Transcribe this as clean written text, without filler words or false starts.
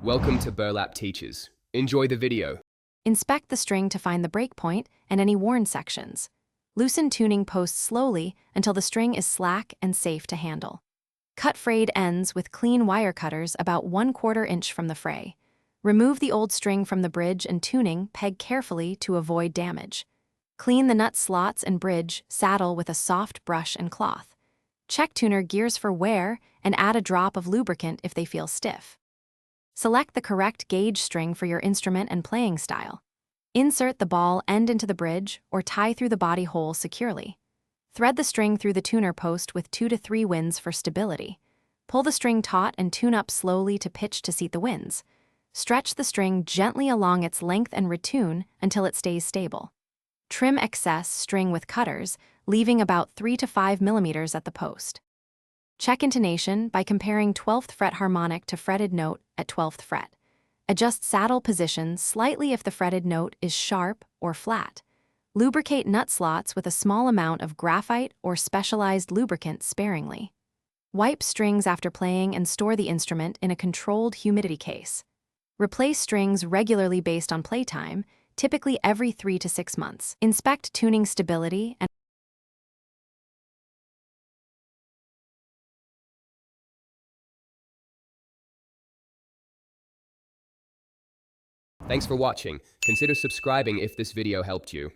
Welcome to Burlap Teachers. Enjoy the video. Inspect the string to find the break point and any worn sections. Loosen tuning posts slowly until the string is slack and safe to handle. Cut frayed ends with clean wire cutters about 1/4 inch from the fray. Remove the old string from the bridge and tuning, peg carefully to avoid damage. Clean the nut slots and bridge saddle with a soft brush and cloth. Check tuner gears for wear and add a drop of lubricant if they feel stiff. Select the correct gauge string for your instrument and playing style. Insert the ball end into the bridge or tie through the body hole securely. Thread the string through the tuner post with 2 to 3 winds for stability. Pull the string taut and tune up slowly to pitch to seat the winds. Stretch the string gently along its length and retune until it stays stable. Trim excess string with cutters, leaving about 3 to 5 millimeters at the post. Check intonation by comparing 12th fret harmonic to fretted note at 12th fret. Adjust saddle position slightly if the fretted note is sharp or flat. Lubricate nut slots with a small amount of graphite or specialized lubricant sparingly. Wipe strings after playing and store the instrument in a controlled humidity case. Replace strings regularly based on playtime, typically every 3 to 6 months. Inspect tuning stability and Thanks for watching. Consider subscribing if this video helped you.